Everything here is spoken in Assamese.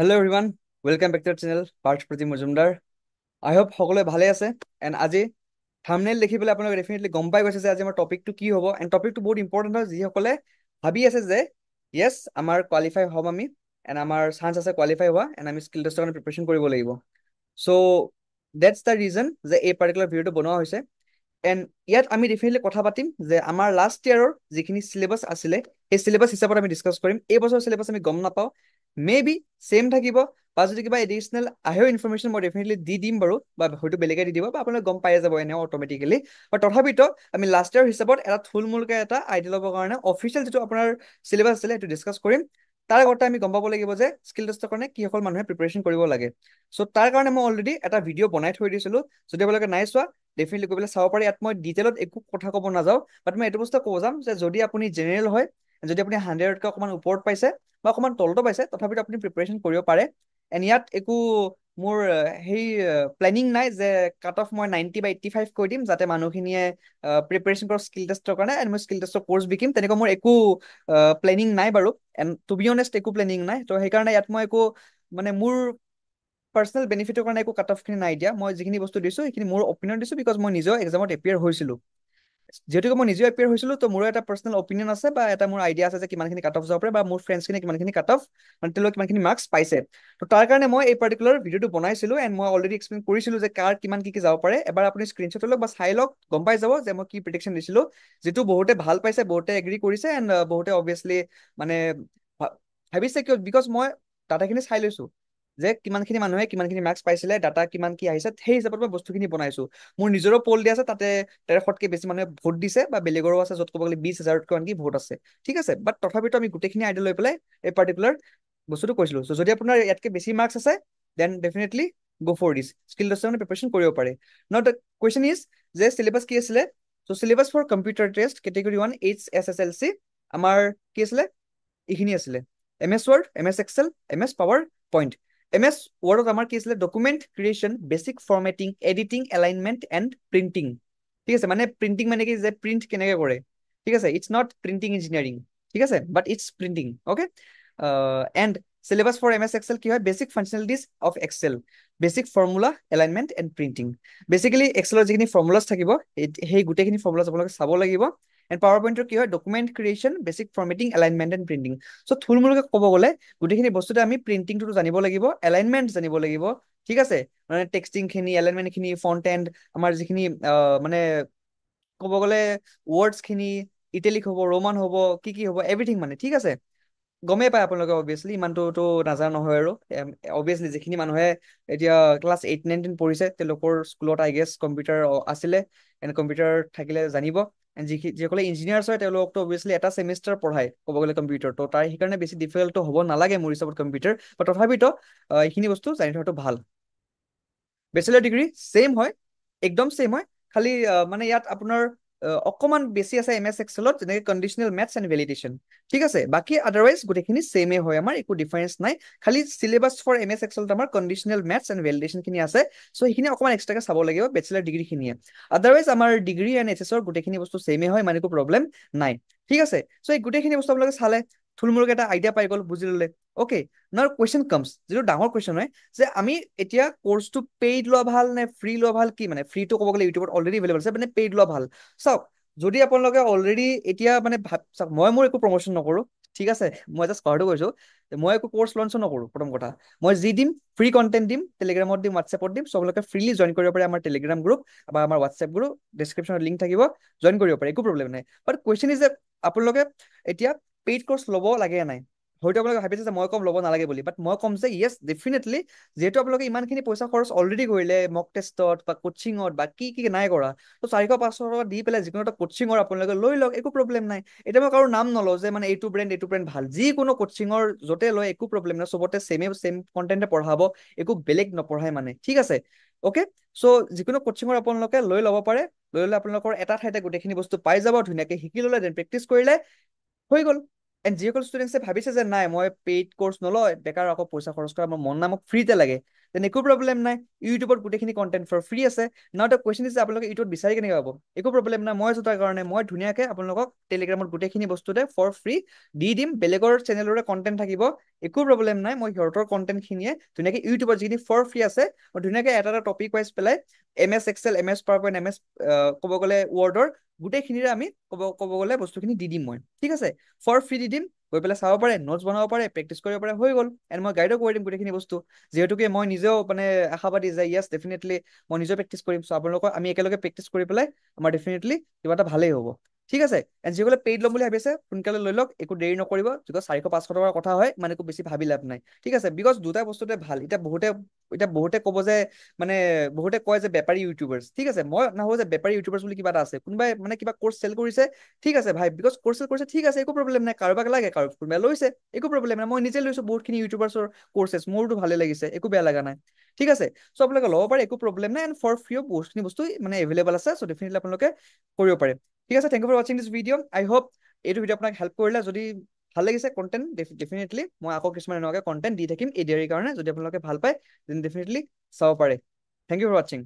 Hello' everyone, welcome back to our channel Partha Pratim Majumdar. আই হোপ সকলোৱে ভালে আছে। এণ্ড আজি থাম্বনেইল দেখি পেলাই আপোনালোকে ডেফিনেটলি গম পাই গৈছে যে আজি আমাৰ টপিকটো কি হ'ব। এণ্ড টপিকটো বহুত ইম্পৰ্টেণ্ট হয় যিসকলে ভাবি আছে যে য়েছ আমাৰ কোৱালিফাই হ'ম আমি, এণ্ড আমাৰ চান্স আছে কোৱালিফাই হোৱা, এণ্ড আমি স্কিল টেষ্টৰ কাৰণে প্ৰিপেৰেশ্যন কৰিব লাগিব। চ' ডেটছ দ্য ৰিজন যে এই পাৰ্টিকুলাৰ ভিডিঅ'টো বনোৱা হৈছে। এণ্ড ইয়াত আমি ডেফিনেটলি কথা পাতিম যে আমাৰ লাষ্ট ইয়াৰৰ যিখিনি চিলেবাছ আছিলে সেই চিলেবাছ হিচাপত আমি ডিছকাছ কৰিম। এই বছৰৰ চিলেবাছ আমি গম নাপাওঁ, মে বি চেম থাকিব, বা যদি কিবা এডিচনেল আহেও ইনফৰমেশ্যন মই ডেফিনেটলি দি দিম বাৰু, বা হয়তো বেলেগে দি দিব, বা আপোনালোকে গম পাই যাব এনেও অট'মেটিকেলি। বা তথাপিতো আমি লাষ্ট ইয়াৰ হিচাপত এটা থুলমূলকে এটা আইডিয়া ল'বৰ কাৰণে অফিচিয়েল যিটো আপোনাৰ চিলেবাছ আছিলে সেইটো ডিছকাছ কৰিম। তাৰ আগতে আমি গম পাব লাগিব যে স্কিল টেষ্টৰ কাৰণে কি সকল মানুহে প্ৰিপেৰেশ্যন কৰিব লাগে। চ' তাৰ কাৰণে মই অলৰেডি এটা ভিডিঅ' বনাই থৈ দিছিলো, যদি আপোনালোকে নাই চোৱা ডেফিনেটলি গৈ পেলাই চাব পাৰি। ইয়াত মই ডিটেইলত একো কথা ক'ব নাযাওঁ, বাট মই এইটো বস্তু ক'ব যাম যে যদি আপুনি জেনেৰেল হয়, যদি আপুনি 100তকৈ অকণমান ওপৰত পাইছে বা অকণমান তলতো পাইছে, তথাপিতো আপুনি প্ৰিপেৰেশ্যন কৰিব পাৰে। এণ্ড ইয়াত একো মোৰ সেই প্লেনিং নাই যে কাট অফ মই 90 বা 85 কৈ দিম যাতে মানুহখিনিয়ে প্ৰিপেৰেশ্যন কৰক স্কিল টেষ্টৰ কাৰণে, এণ্ড মই স্কিল টেষ্টৰ কোৰ্চ বিকিম, তেনেকুৱা মোৰ একো প্লেনিং নাই বাৰু। এণ্ড টু বি অনেষ্ট একো প্লেনিং নাই। ত' সেইকাৰণে ইয়াত মই একো মানে মোৰ পাৰ্চনেল বেনিফিটৰ কাৰণে একো কাট অফখিনি নাই দিয়া। মই যিখিনি বস্তু দিছোঁ সেইখিনি মোৰ অপিনিয়ন দিছোঁ, বিকজ মই নিজেও এক্সামত এপিয়াৰ হৈছিলোঁ। যিহেতুকে মই নিজেও এপিয়াৰ হৈছিলোঁ, ত' মোৰো এটা পাৰ্চনেল অপিনিয়ন আছে বা এটা মোৰ আইডিয়া আছে যে কিমানখিনি কাট অফ যাব পাৰে, বা মোৰ ফ্ৰেণ্ডছখিনি কিমানখিনি কাট অফ মানে তেওঁলোকে কিমানখিনি মাৰ্কছ পাইছে। ত' তাৰ কাৰণে মই এই পাৰ্টিকুলাৰ ভিডিঅ'টো বনাইছিলোঁ, এণ্ড মই অলৰেডি এক্সপ্লেইন কৰিছিলোঁ যে কাৰ কিমান কি যাব পাৰে। এবাৰ আপুনি স্ক্ৰীনশ্বট লওক বা চাই লওক, গম পাই যাব যে মই কি প্ৰিডিকশ্যন দিছিলোঁ, যিটো বহুতে ভাল পাইছে, বহুতে এগ্ৰী কৰিছে, এণ্ড বহুতে অবভিয়াছলি মানে ভাবিছে কিয়, বিকজ মই ডাটাখিনি চাই লৈছোঁ যে কিমানখিনি মানুহে কিমানখিনি মাৰ্কছ পাইছিলে, ডাটা কিমান কি আহিছে, সেই হিচাপত মই বস্তুখিনি বনাইছোঁ। মোৰ নিজৰো পল দিয়া আছে, তাতে 1300তকৈ বেছি মানুহে ভোট দিছে, বা বেলেগৰো আছে য'ত ক'ব গ'লে 20,000তকৈ আনকি ভোট আছে। ঠিক আছে, বাট তথাপিতো আমি গোটেইখিনি আইডিয়া লৈ পেলাই এই পাৰ্টিকুলাৰ বস্তুটো কৈছিলোঁ। চ' যদি আপোনাৰ ইয়াতকৈ বেছি মাৰ্কছ আছে, then definitely go' for this, skill টেষ্টৰ কাৰণে প্ৰিপেৰেশ্যন কৰিব পাৰে। নাও দ্য কুৱেশ্যন ইজ যে চিলেবাছ কি আছিলে। So' syllabus for computer test category 1 HSSLC আমাৰ কি আছিলে, এইখিনি আছিলে। M S Word, M S Excel, M S PowerPoint. M S ৱৰ্ডত আমাৰ কি আছিলে, document creation, basic formatting, editing, alignment and printing. ঠিক আছে, মানে প্ৰিণ্টিং মানে কি, যে প্ৰিণ্ট কেনেকে কৰে। ঠিক আছে, ইটছ নট প্ৰিণ্টিং ইঞ্জিনিয়াৰিং, ঠিক আছে, but it's printing. Okay, and syllabus for M S Excel কি হয়, basic functionalities of Excel, basic formula, alignment and printing. Basically এক্সেলৰ যিখিনি ফৰ্মুলাছ থাকিব সেই গোটেইখিনি ফৰ্মুলাছ আপোনালোকে চাব লাগিব। এণ্ড পাৱাৰ পইণ্টৰ কি হয়, document creation, basic formatting, alignment and printing. So' থুলমূলকে ক'ব গ'লে গোটেইখিনি বস্তুতে আমি প্ৰিণ্টিংটো জানিব লাগিব, এলাইনমেণ্ট জানিব লাগিব। ঠিক আছে, মানে টেক্সটিং খিনি, এলাইনমেণ্ট খিনি, ফ্ৰণ্ট এণ্ড, আমাৰ যিখিনি মানে ক'ব গ'লে ৱৰ্ডছ খিনি ইটেলিক হ'ব, ৰোমান হ'ব, কি হ'ব, এভৰিথিং মানে। ঠিক আছে, গমেই পায় আপোনালোকে অবভিয়াছলি, ইমানটোতো নাজানা নহয় আৰু। অবভিয়াছলি যিখিনি মানুহে এতিয়া ক্লাছ 8, 9, 10 পঢ়িছে, তেওঁলোকৰ স্কুলত আই গেছ কম্পিউটাৰ আছিলে, এণ্ড কম্পিউটাৰ থাকিলে জানিব। এণ্ড যিসকলে ইঞ্জিনিয়াৰ্ছ হয় তেওঁলোকতো অবভিয়াছলি এটা চেমিষ্টাৰ পঢ়ায় ক'ব গ'লে কম্পিউটাৰ, তো তাৰ সেইকাৰণে বেছি ডিফিকাল্টটো হ'ব নালাগে মোৰ হিচাপত কম্পিউটাৰ, বা তথাপিতো এইখিনি বস্তু জানি থোৱাটো ভাল। বেচেলাৰ ডিগ্ৰী ছেইম হয়, একদম ছেইম হয়, খালি মানে ইয়াত আপোনাৰ অকণমান বেছি আছে এম এছ এক্সেলত, যেনেকে কণ্ডিচনেল মেথছ এণ্ড ভেলিডেশ্যন। ঠিক আছে, বাকী আদাৰৱাইজ গোটেইখিনি ছেইমে হয়, আমাৰ একো ডিফাৰেঞ্চ নাই। খালি চিলেবাছ ফৰ এম এছ এক্সেলত আমাৰ কণ্ডিচনেল মেথছ এণ্ড ভেলিডেশ্যন খিনি আছে। চ' সেইখিনি অকণমান এক্সট্ৰাকে চাব লাগিব বেচেলাৰ ডিগ্ৰী খিনিয়ে। আদাৰৱাইজ আমাৰ ডিগ্ৰী এণ্ড এইচ এছৰ গোটেইখিনি বস্তু ছেইমে হয়, মানে একো প্ৰব্লেম নাই। ঠিক আছে, চ' এই গোটেইখিনি বস্তু আপোনালোকে চালে, থুলমূলকে এটা আইডিয়া পাই গ'ল, বুজি ল'লে। অ'কে, নাও কুৱেশ্যন কামছ, যিটো ডাঙৰ কুৱেশ্যন হয়, যে আমি এতিয়া কৰ্চটো পেইড লোৱা ভাল নে ফ্ৰী লোৱা ভাল। কি মানে ফ্ৰীটো ক'ব গ'লে ইউটিউবত অলৰেডি এভেইলেবল আছে, মানে পেইড লোৱা ভাল। চাওক, যদি আপোনালোকে অলৰেডি এতিয়া মানে চাওক, মই মোৰ একো প্ৰমোচন নকৰোঁ। ঠিক আছে, মই জাষ্ট কথাটো কৈছোঁ, মই একো কৰ্চ লঞ্চো নকৰোঁ। প্ৰথম কথা, মই যি দিম ফ্ৰী কণ্টেণ্ট দিম, টেলিগ্ৰামত দিম, হোৱাটছএপত দিম, সব আপোনালোকে ফ্ৰীলি জইন কৰিব পাৰে আমাৰ টেলিগ্ৰাম গ্ৰুপ বা আমাৰ হোৱাটছএপ গ্ৰুপ, ডিছক্ৰিপশ্যনত লিংক থাকিব, জইন কৰিব পাৰে, একো প্ৰব্লেম নাই। বাট কুৱেশ্যন ইজ যে আপোনালোকে এতিয়া পেইড কৰ্চ ল'ব লাগে নাই। হয়তো আপোনালোকে ভাবিছে যে মই কম ল'ব নালাগে বুলি, বাট মই ক'ম যে য়েছ ডেফিনেটলি, যিহেতু আপোনালোকে ইমানখিনি পইচা খৰচ অলৰেডি কৰিলে মক টেষ্টত বা কোচিঙত বা কি নাই কৰা, তো 400-500 টকা দি পেলাই যিকোনো এটা কোচিঙৰ আপোনালোকে লৈ লওক, একো প্ৰব্লেম নাই। এতিয়া মই কাৰো নাম নলওঁ যে মানে এইটো ব্ৰেণ্ড ভাল, যিকোনো কোচিঙৰ য'তে লয় একো প্ৰব্লেম নাই, চবতে ছেম কণ্টেণ্টে পঢ়াব, একো বেলেগ নপঢ়ায় মানে। ঠিক আছে, অ'কে, চ' যিকোনো কোচিঙৰ আপোনালোকে লৈ ল'ব পাৰে। লৈ ল'লে আপোনালোকৰ এটা ঠাইতে গোটেইখিনি বস্তু পাই যাব, ধুনীয়াকে শিকি ল'লে, দেন প্ৰেক্টিচ কৰিলে, হৈ গ'ল। এণ্ড যিসকল ষ্টুডেণ্টছে ভাবিছে যে নাই মই পেইড কৰ্চ নলয়, বেকাৰ আকৌ পইচা খৰচ কৰা মোৰ মন নাই, মোক ফ্ৰীতে লাগে, তেনে একো প্ৰব্লেম নাই। ইউটিউবত গোটেইখিনি কণ্টেণ্ট ফৰ ফ্ৰী আছে। নাও এটা কুৱেশ্যন ইজ আপোনালোকে ইউটিউবত বিচাৰি কেনেকৈ পাব? একো প্ৰব্লেম নাই, মই আছো তাৰ কাৰণে। মই ধুনীয়াকৈ আপোনালোকক টেলিগ্ৰামত গোটেইখিনি বস্তুতে ফৰ ফ্ৰী দি দিম। বেলেগৰ চেনেলৰে কণ্টেণ্ট থাকিব, একো প্ৰব্লেম নাই। মই সিহঁতৰ কণ্টেণ্টখিনিয়ে ধুনীয়াকৈ ইউটিউবত যিখিনি ফৰ ফ্ৰী আছে, মই ধুনীয়াকৈ এটা এটা টপিক ৱাইজ পেলাই MS Excel, MS PowerPoint, MS ক'ব গ'লে ৱৰ্ডৰ গোটেইখিনিৰে আমি ক'ব গ'লে বস্তুখিনি দি দিম মই, ঠিক আছে? ফৰ ফ্ৰী দি দিম, গৈ পেলাই চাব পাৰে, নোটছ বনাব পাৰে, প্ৰেক্টিচ কৰিব পাৰে, হৈ গ'ল। এণ্ড মই গাইডো কৰি দিম গোটেইখিনি বস্তু, যিহেতুকে মই নিজেও মানে আশাবাদী যে য়েছ ডেফিনেটলি মই নিজেও প্ৰেক্টিচ কৰিম। চ' আপোনালোকৰ আমি একেলগে প্ৰেক্টিচ কৰি পেলাই আমাৰ ডেফিনেটলি কিবা এটা ভালেই হ'ব, ঠিক আছে? এণ্ড যিসকলে পেইড ল'ম বুলি ভাবিছে সোনকালে লৈ লওক, একো দেৰি নকৰিব। যদি 400-500 টকাৰ কথা হয় মানে একো বেছি ভাবি লাভ নাই, ঠিক আছে? বিকজ দুটা বস্তুতে ভাল। এতিয়া বহুতে ক'ব যে মানে বহুতে কয় যে বেপাৰী ইউটিউবাৰ্ছ, ঠিক আছে? মই নাভাবো যে বেপাৰী ইউটিউবাৰ্ছ বুলি কিবা এটা আছে। কোনোবাই মানে কিবা কৰ্চ চেল কৰিছে, ঠিক আছে ভাই, বিকজ কৰ্চ চেল কৰিছে, ঠিক আছে, একো প্ৰব্লেম নাই। কাৰোবাক লাগে, কোনোবাই লৈছে, একো প্ৰব্লেম নাই। মই নিজে লৈছো বহুতখিনি ইউটিউবাৰ্ছৰ কৰ্চেছ, মোৰতো ভালে লাগিছে, একো বেয়া লগা নাই, ঠিক আছে? চ' আপোনালোকে ল'ব পাৰে, একো প্ৰব্লেম নাই। এণ্ড ফৰ ফ্ৰী বহুতখিনি বস্তু মানে এভেইলেবল আছে। চ' ডেফিনেটলি আপোনালোকে কৰিব পাৰে, ঠিক আছে? থেংক ইউ ফৰ ৱাচিং দিছ ভিডিঅ'। আই হোপ এইটো ভিডিঅ' আপোনাক হেল্প কৰিলে। যদি ভাল লাগিছে কণ্টেণ্ট, ডেফিনেটলি মই আকৌ কিছুমান এনেকুৱাকৈ কণ্টেণ্ট দি থাকিম ADR ৰ কাৰণে। যদি আপোনালোকে ভাল পায় দেন ডেফিনেটলি চাব পাৰে। থেংক ইউ ফৰ ৱাচিং।